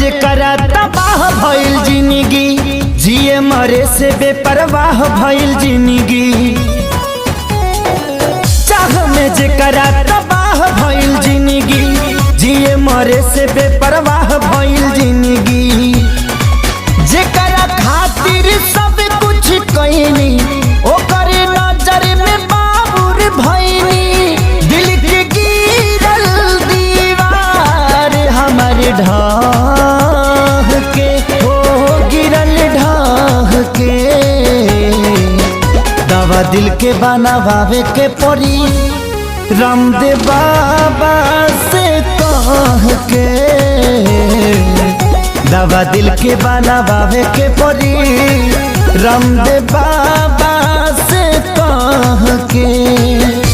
जेकरा तबाह भइल जिंदगी, जिए मरे से बेपरवाह भइल जिंदगी। चाह में जेकरा तबाह भइल जिंदगी, जिए मरे से बेपरवाह भइल जिंदगी। जेकरा खातिर सब कुछ कइनी, ओकर नजर में बाबुर भइनी। दिल के गिरल दीवार हमर ढाह के, हो गिरल ढाह के। दवा दिल के बनावे के पड़ी, रामदेव बाबा से कह के। दवा दिल के बनावे के पड़ी, रामदेव बाबा से कह के।